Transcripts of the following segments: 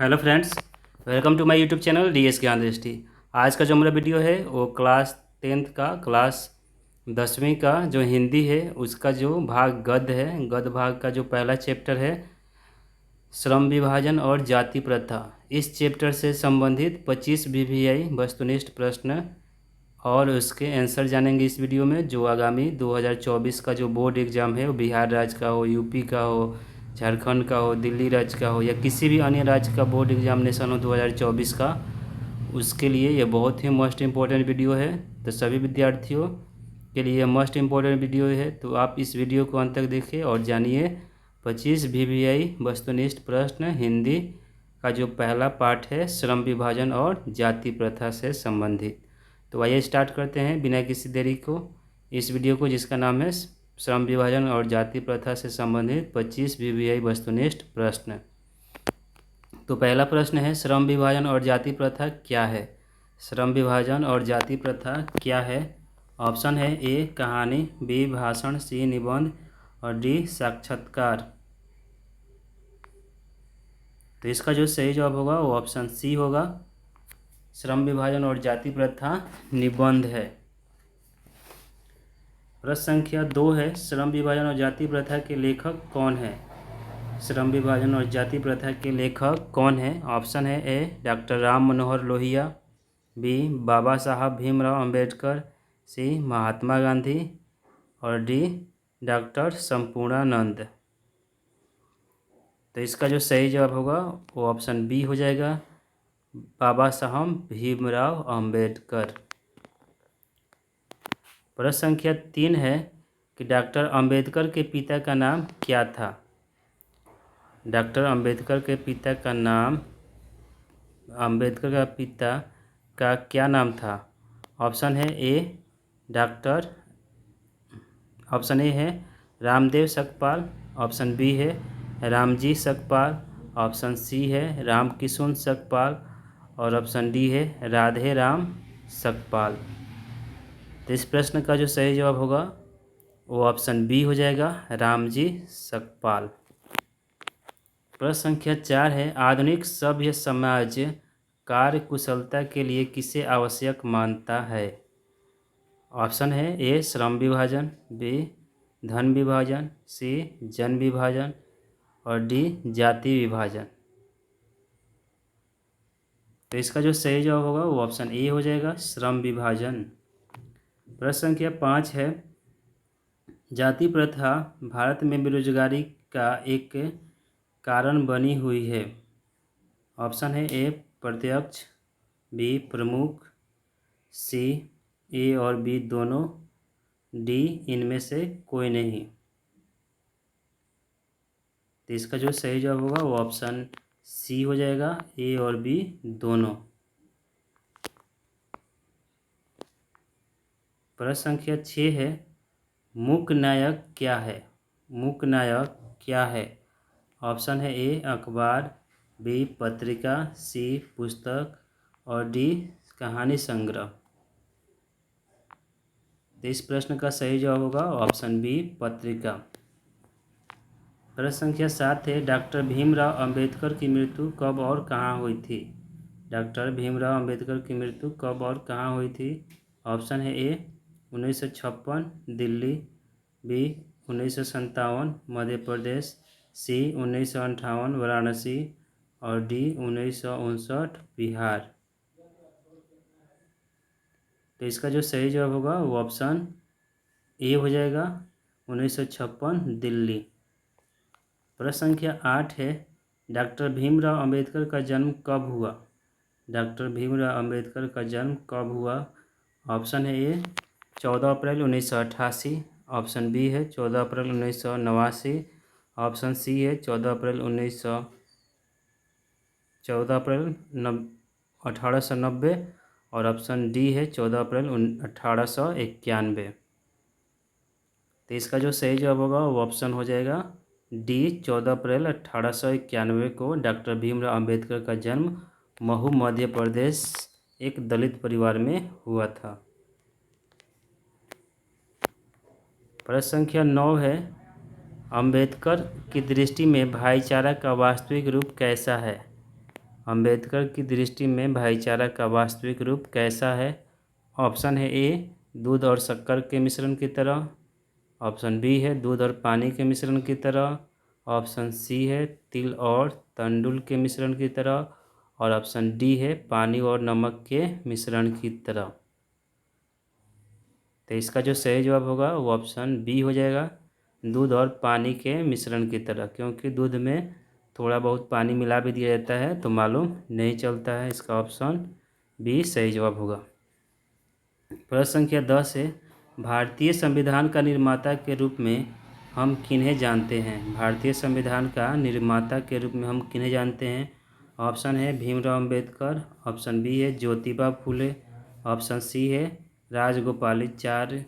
Hello friends, welcome to my YouTube channel DS Gyan Drishti. आज का जो मेरा वीडियो है वो क्लास 10th का क्लास 10वीं का जो हिंदी है उसका जो भाग गद्य है, गद्य भाग का जो पहला चैप्टर है श्रम विभाजन और जाति प्रथा। इस चैप्टर से संबंधित 25 वीवीआई वस्तुनिष्ठ प्रश्न और उसके आंसर जानेंगे इस वीडियो में। जो आगामी 2024 का जो बोर्ड एग्ज़ाम है वो बिहार राज्य का हो, यूपी का हो, झारखंड का हो, दिल्ली राज्य का हो या किसी भी अन्य राज्य का बोर्ड एग्जामिनेशन हो 2024 का, उसके लिए ये बहुत ही मोस्ट इम्पोर्टेंट वीडियो है। तो सभी विद्यार्थियों के लिए मस्ट इम्पोर्टेंट वीडियो है, तो आप इस वीडियो को अंत तक देखिए और जानिए 25 वीवीआई वस्तुनिष्ठ प्रश्न हिंदी का जो पहला पार्ट है श्रम विभाजन और जाति प्रथा से संबंधित। तो आइए स्टार्ट करते हैं बिना किसी देरी को इस वीडियो को, जिसका नाम है श्रम विभाजन और जाति प्रथा से संबंधित 25 वीवीआई वस्तुनिष्ठ प्रश्न। तो पहला प्रश्न है, श्रम विभाजन और जाति प्रथा क्या है? श्रम विभाजन और जाति प्रथा क्या है? ऑप्शन है ए कहानी, बी भाषण, सी निबंध और डी साक्षात्कार। तो इसका जो सही जवाब होगा वो ऑप्शन सी होगा। श्रम विभाजन और जाति प्रथा निबंध है। प्रश्न संख्या 2 है, श्रम विभाजन और जाति प्रथा के लेखक कौन है? श्रम विभाजन और जाति प्रथा के लेखक कौन है? ऑप्शन है ए डॉक्टर राम मनोहर लोहिया, बी बाबा साहब भीमराव अंबेडकर, सी महात्मा गांधी और डी डॉक्टर संपूर्णानंद। तो इसका जो सही जवाब होगा वो ऑप्शन बी हो जाएगा, बाबा साहब भीमराव अंबेडकर। प्रश्न संख्या 3 है कि डॉक्टर अंबेडकर के पिता का नाम क्या था? डॉक्टर अंबेडकर के पिता का नाम, अंबेडकर का पिता का क्या नाम था? ऑप्शन है ए डॉक्टर, ऑप्शन ए है रामदेव सकपाल, ऑप्शन बी है रामजी सकपाल, ऑप्शन सी है रामकिशुन सकपाल और ऑप्शन डी है राधे राम सकपाल। तो इस प्रश्न का जो सही जवाब होगा वो ऑप्शन बी हो जाएगा, रामजी सकपाल। प्रश्न संख्या 4 है, आधुनिक सभ्य समाज कार्य कुशलता के लिए किसे आवश्यक मानता है? ऑप्शन है ए श्रम विभाजन, बी धन विभाजन, सी जन विभाजन और डी जाति विभाजन। तो इसका जो सही जवाब होगा वो ऑप्शन ए हो जाएगा, श्रम विभाजन। प्रश्न संख्या 5 है, जाति प्रथा भारत में बेरोजगारी का एक कारण बनी हुई है। ऑप्शन है ए प्रत्यक्ष, बी प्रमुख, सी ए और बी दोनों, डी इनमें से कोई नहीं। तो इसका जो सही जवाब होगा वो ऑप्शन सी हो जाएगा, ए और बी दोनों। प्रश्न संख्या 6 है, मूक नायक क्या है? मूक नायक क्या है? ऑप्शन है ए अखबार, बी पत्रिका, सी पुस्तक और डी कहानी संग्रह। तो इस प्रश्न का सही जवाब होगा ऑप्शन बी पत्रिका। प्रश्न संख्या 7 है, डॉक्टर भीमराव अंबेडकर की मृत्यु कब और कहाँ हुई थी? डॉक्टर भीमराव अंबेडकर की मृत्यु कब और कहाँ हुई थी? ऑप्शन है ए 1956 दिल्ली, बी 1957 मध्य प्रदेश, सी 1958 वाराणसी और डी 1959 बिहार। तो इसका जो सही जवाब होगा वो ऑप्शन ए हो जाएगा, 1956 दिल्ली। प्रश्न संख्या 8 है, डॉक्टर भीमराव अंबेडकर का जन्म कब हुआ? डॉक्टर भीमराव अंबेडकर का जन्म कब हुआ? ऑप्शन है ए 14 अप्रैल 1988, ऑप्शन बी है 14 अप्रैल 1989, ऑप्शन सी है 14 अप्रैल 1890 और ऑप्शन डी है 14 अप्रैल 1891। तो इसका जो सही जवाब होगा वो ऑप्शन हो जाएगा डी 14 अप्रैल 1891 को डॉक्टर भीमराव अंबेडकर का जन्म महू मध्य प्रदेश एक दलित परिवार में हुआ था। प्रश्न संख्या 9 है, अंबेडकर की दृष्टि में भाईचारा का वास्तविक रूप कैसा है? अंबेडकर की दृष्टि में भाईचारा का वास्तविक रूप कैसा है? ऑप्शन है ए दूध और शक्कर के मिश्रण की तरह, ऑप्शन बी है दूध और पानी के मिश्रण की तरह, ऑप्शन सी है तिल और तंडुल के मिश्रण की तरह, और ऑप्शन डी है पानी और नमक के मिश्रण की तरह। तो इसका जो सही जवाब होगा वो ऑप्शन बी हो जाएगा, दूध और पानी के मिश्रण की तरह, क्योंकि दूध में थोड़ा बहुत पानी मिला भी दिया जाता है तो मालूम नहीं चलता है। इसका ऑप्शन बी सही जवाब होगा। प्रश्न संख्या 10 है, भारतीय संविधान का निर्माता के रूप में हम किन्हें जानते हैं? भारतीय संविधान का निर्माता के रूप में हम किन्हें जानते हैं? ऑप्शन है भीमराव अंबेडकर, ऑप्शन बी है ज्योतिबा फूले, ऑप्शन सी है राजगोपालाचारी,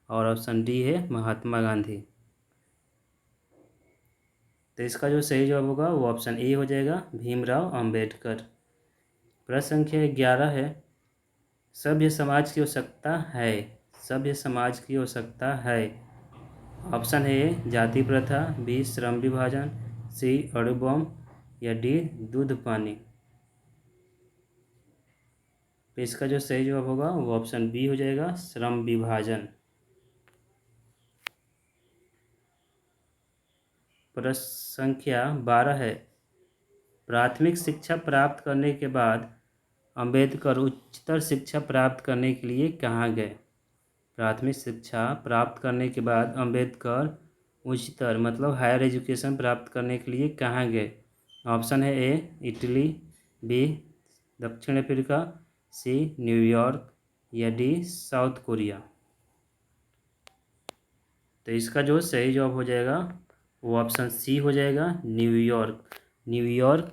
और ऑप्शन डी है महात्मा गांधी। तो इसका जो सही जवाब होगा वो ऑप्शन ए हो जाएगा, भीमराव अंबेडकर। प्रश्न संख्या 11 है, सभ्य समाज की आवश्यकता है, सभ्य समाज की आवश्यकता है। ऑप्शन है ए जाति प्रथा, बी श्रम विभाजन, सी अणु बम, या डी दूध पानी। तो इसका जो सही जवाब होगा वो ऑप्शन बी हो जाएगा, श्रम विभाजन। प्रश्न संख्या 12 है, प्राथमिक शिक्षा प्राप्त करने के बाद अंबेडकर उच्चतर शिक्षा प्राप्त करने के लिए कहाँ गए? प्राथमिक शिक्षा प्राप्त करने के बाद अंबेडकर उच्चतर मतलब हायर एजुकेशन प्राप्त करने के लिए कहाँ गए? ऑप्शन है ए इटली, बी दक्षिण अफ्रीका, सी न्यूयॉर्क, या डी साउथ कोरिया। तो इसका जो सही जवाब हो जाएगा वो ऑप्शन सी हो जाएगा, न्यूयॉर्क। न्यूयॉर्क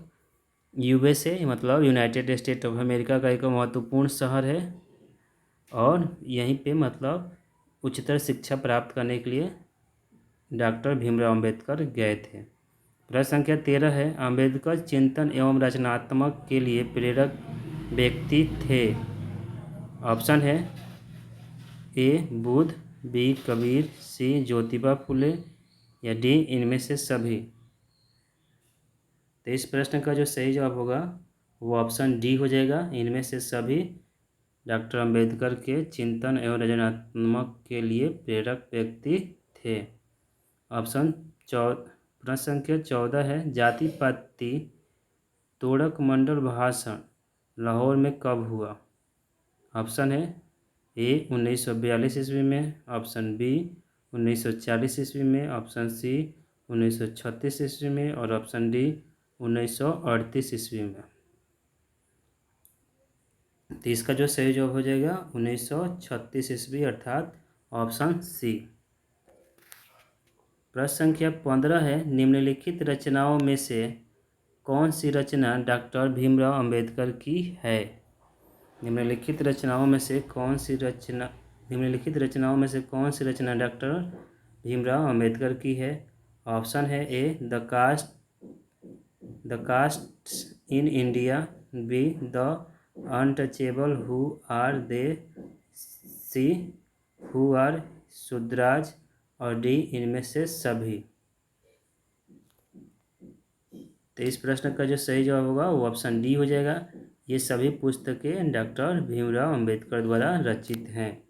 यूएसए मतलब यूनाइटेड स्टेट ऑफ अमेरिका का एक महत्वपूर्ण शहर है, और यहीं पे मतलब उच्चतर शिक्षा प्राप्त करने के लिए डॉक्टर भीमराव अंबेडकर गए थे। प्रश्न संख्या 13 है, अंबेडकर चिंतन एवं रचनात्मक के लिए प्रेरक व्यक्ति थे। ऑप्शन है ए बुद्ध, बी कबीर, सी ज्योतिबा फुले, या डी इनमें से सभी। तो इस प्रश्न का जो सही जवाब होगा वो ऑप्शन डी हो जाएगा, इनमें से सभी डॉक्टर अंबेडकर के चिंतन एवं रचनात्मक के लिए प्रेरक व्यक्ति थे। ऑप्शन प्रश्न संख्या 14 है, जाति पाति तोड़क मंडल भाषण लाहौर में कब हुआ? ऑप्शन है ए 1942 ईस्वी में, ऑप्शन बी 1940 ईस्वी में, ऑप्शन सी 1936 ईस्वी में, और ऑप्शन डी 1938 ईस्वी में। तो इसका जो सही जवाब हो जाएगा 1936 ईस्वी, अर्थात ऑप्शन सी। प्रश्न संख्या 15 है, निम्नलिखित रचनाओं में से कौन सी रचना डॉक्टर भीमराव अंबेडकर की है? निम्नलिखित रचनाओं में से कौन सी रचना डॉक्टर भीमराव अंबेडकर की है? ऑप्शन है A the caste in India, B the untouchable who are they, C who are Shudras, और डी इनमें से सभी। तो इस प्रश्न का जो सही जवाब होगा वो ऑप्शन डी हो जाएगा, ये सभी पुस्तकें डॉक्टर भीमराव अंबेडकर द्वारा रचित हैं।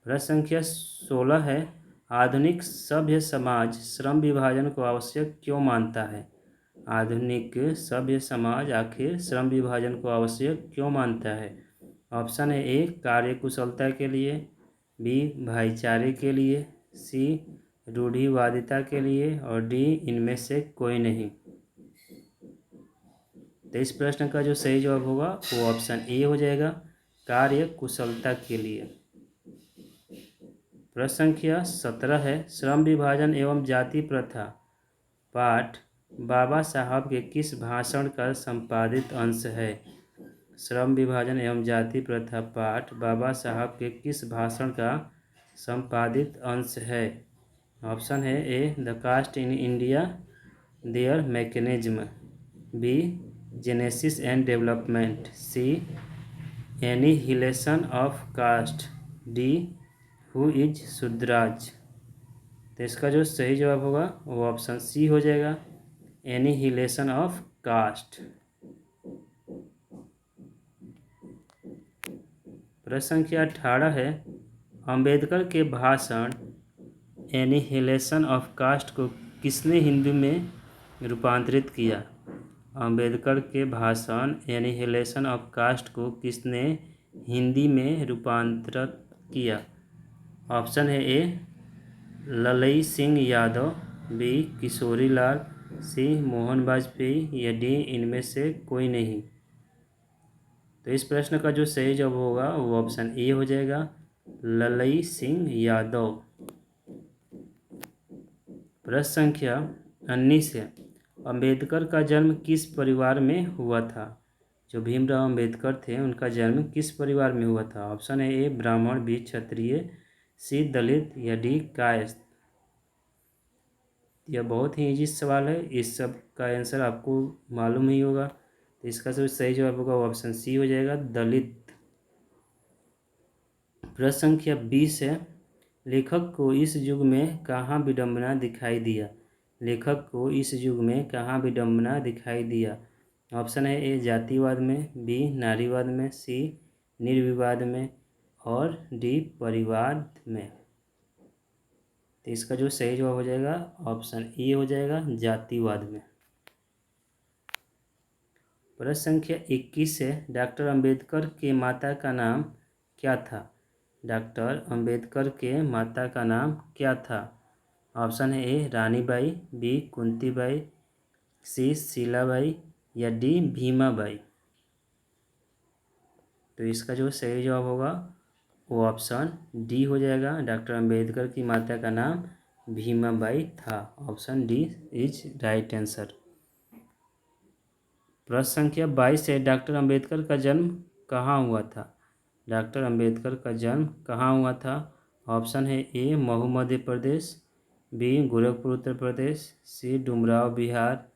प्रश्न संख्या 16 है, आधुनिक सभ्य समाज श्रम विभाजन को आवश्यक क्यों मानता है? आधुनिक सभ्य समाज आखिर श्रम विभाजन को आवश्यक क्यों मानता है? ऑप्शन है ए कार्य कुशलता के लिए, बी भाईचारे के लिए, सी रूढ़िवादिता के लिए, और डी इनमें से कोई नहीं। तो इस प्रश्न का जो सही जवाब होगा वो ऑप्शन ए हो जाएगा, कार्य कुशलता के लिए। प्रश्न संख्या 17 है, श्रम विभाजन एवं जाति प्रथा पाठ बाबा साहब के किस भाषण का संपादित अंश है? श्रम विभाजन एवं जाति प्रथा पाठ बाबा साहब के किस भाषण का संपादित अंश है? ऑप्शन है A the caste in India their mechanism, B genesis and development, C annihilation of caste, D who is Shudras. तो इसका जो सही जवाब होगा वो ऑप्शन सी हो जाएगा, एनिहिलेशन ऑफ कास्ट। प्रश्न संख्या 18 है, अंबेडकर के भाषण एनिहिलेशन ऑफ कास्ट को किसने हिंदी में रूपांतरित किया? अंबेडकर के भाषण एनिहिलेशन ऑफ कास्ट को किसने हिंदी में रूपांतरित किया? ऑप्शन है ए ललई सिंह यादव, बी किशोरीलाल, सी मोहन वाजपेयी या डी इनमें से कोई नहीं। तो इस प्रश्न का जो सही जवाब होगा वो ऑप्शन ए हो जाएगा, ललई सिंह यादव। प्रश्न संख्या 19 है, अंबेडकर का जन्म किस परिवार में हुआ था? जो भीमराव अंबेडकर थे उनका जन्म किस परिवार में हुआ था? ऑप्शन है ए ब्राह्मण, बी क्षत्रिय, सी दलित या डी कायस्थ। यह बहुत ही इजी सवाल है, इस सब का आंसर आपको मालूम ही होगा। तो इसका जो सही जवाब होगा वो ऑप्शन सी हो जाएगा, दलित। प्रश्न संख्या 20 है, लेखक को इस युग में कहाँ विडंबना दिखाई दिया? लेखक को इस युग में कहाँ विडंबना दिखाई दिया? ऑप्शन है ए जातिवाद में, बी नारीवाद में, सी निर्विवाद में और डी परिवाद में। तो इसका जो सही जवाब हो जाएगा ऑप्शन ए हो जाएगा, जातिवाद में। प्रश्न संख्या 21 है, डॉक्टर अंबेडकर के माता का नाम क्या था? डॉक्टर अंबेडकर के माता का नाम क्या था? ऑप्शन है ए रानीबाई, बी कुंतीबाई, सी शीलाबाई या डी भीमाबाई। तो इसका जो सही जवाब होगा वो ऑप्शन डी हो जाएगा, डॉक्टर अंबेडकर की माता का नाम भीमाबाई था। Option D is right answer. प्रश्न संख्या 22 है, डॉक्टर अंबेडकर का जन्म कहाँ हुआ था? डॉक्टर अंबेडकर का जन्म कहाँ हुआ था? ऑप्शन है ए महू मध्य प्रदेश, बी गोरखपुर उत्तर प्रदेश, सी डुमराव बिहार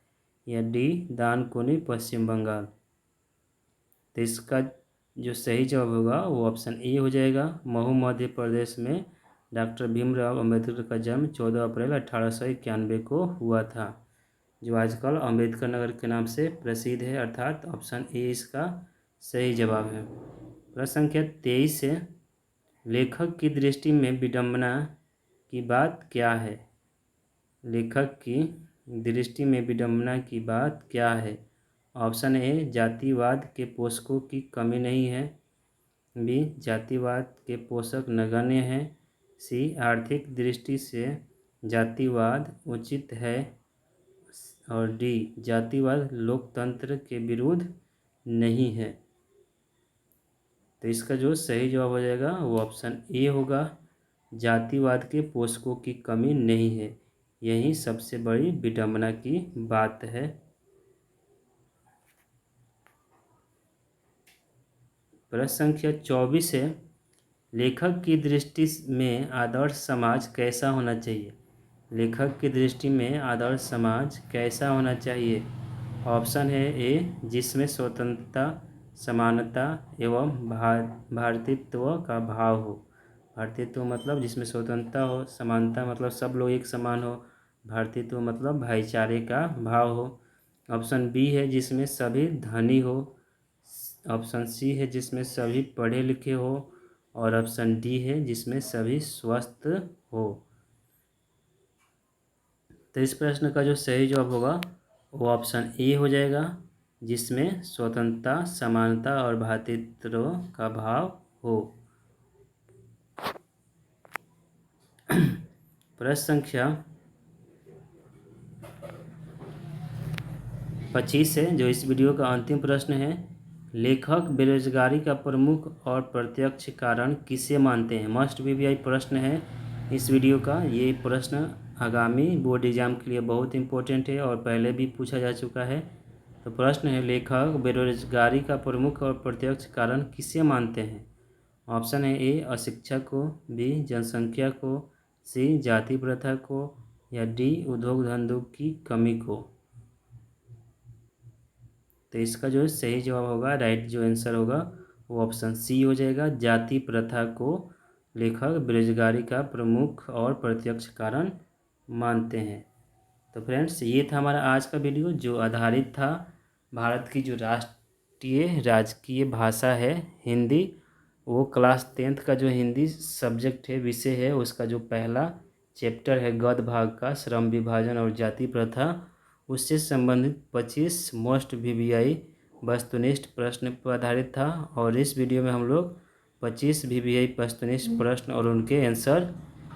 या डी दानकुनी पश्चिम बंगाल। तो इसका जो सही जवाब होगा वो ऑप्शन ए हो जाएगा, महू मध्य प्रदेश में डॉक्टर भीमराव अंबेडकर का जन्म 14 अप्रैल 1891 को हुआ था, जो आजकल अंबेडकर नगर के नाम से प्रसिद्ध है, अर्थात ऑप्शन ए इसका सही जवाब है। प्रश्न संख्या 23 है, लेखक की दृष्टि में विडंबना की बात क्या है? लेखक की दृष्टि में विडंबना की बात क्या है? ऑप्शन ए जातिवाद के पोषकों की कमी नहीं है, बी जातिवाद के पोषक नगण्य हैं, सी आर्थिक दृष्टि से जातिवाद उचित है और डी जातिवाद लोकतंत्र के विरुद्ध नहीं है। तो इसका जो सही जवाब हो जाएगा वो ऑप्शन ए होगा, जातिवाद के पोषकों की कमी नहीं है, यही सबसे बड़ी विडंबना की बात है। प्रश्न संख्या 24 है, लेखक की दृष्टि में आदर्श समाज कैसा होना चाहिए? लेखक की दृष्टि में आदर्श समाज कैसा होना चाहिए? ऑप्शन है ए जिसमें स्वतंत्रता, समानता एवं भारतीयत्व का भाव हो। भारतीयत्व मतलब जिसमें स्वतंत्रता हो, समानता मतलब सब लोग एक समान हो, भारतीयत्व मतलब भाईचारे का भाव हो। ऑप्शन बी है जिसमें सभी धनी हो, ऑप्शन सी है जिसमें सभी पढ़े लिखे हो और ऑप्शन डी है जिसमें सभी स्वस्थ हो। तो इस प्रश्न का जो सही जवाब होगा वो ऑप्शन ए हो जाएगा, जिसमें स्वतंत्रता, समानता और भ्रातृत्व का भाव हो। प्रश्न संख्या 25 है, जो इस वीडियो का अंतिम प्रश्न है, लेखक बेरोजगारी का प्रमुख और प्रत्यक्ष कारण किसे मानते हैं? मस्ट बीबीआई प्रश्न है इस वीडियो का। ये प्रश्न आगामी बोर्ड एग्जाम के लिए बहुत इंपॉर्टेंट है और पहले भी पूछा जा चुका है। तो प्रश्न है, लेखक बेरोजगारी का प्रमुख और प्रत्यक्ष कारण किसे मानते हैं? ऑप्शन है ए अशिक्षा को, बी जनसंख्या को, सी जाति प्रथा को या डी उद्योग धंधों की कमी को। तो इसका जो सही जवाब होगा, राइट जो आंसर होगा वो ऑप्शन सी हो जाएगा, जाति प्रथा को लेखक बेरोजगारी का प्रमुख और प्रत्यक्ष कारण मानते हैं। तो फ्रेंड्स, ये था हमारा आज का वीडियो जो आधारित था भारत की जो राष्ट्रीय राजकीय भाषा है हिंदी, वो क्लास 10th का जो हिंदी सब्जेक्ट है, विषय है, उसका जो पहला चैप्टर है गद्य भाग का, श्रम विभाजन और जाति प्रथा, उससे संबंधित 25 मोस्ट वीवीआई वस्तुनिष्ठ प्रश्न पर आधारित था। और इस वीडियो में हम लोग 25 वीवीआई वस्तुनिष्ठ प्रश्न और उनके आंसर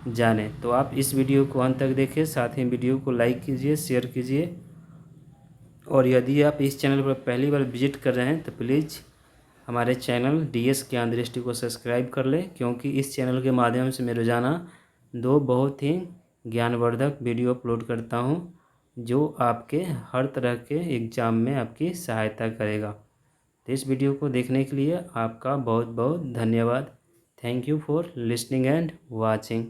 जाने। तो आप इस वीडियो को अंत तक देखें, साथ ही वीडियो को लाइक कीजिए, शेयर कीजिए, और यदि आप इस चैनल पर पहली बार विजिट कर रहे हैं तो प्लीज़ हमारे चैनल डीएस ज्ञान दृष्टि को सब्सक्राइब कर लें, क्योंकि इस चैनल के माध्यम से मैं रोज़ाना 2 बहुत ही ज्ञानवर्धक वीडियो अपलोड करता हूं, जो आपके हर तरह के एग्ज़ाम में आपकी सहायता करेगा। तो इस वीडियो को देखने के लिए आपका बहुत बहुत धन्यवाद। Thank you for listening and watching.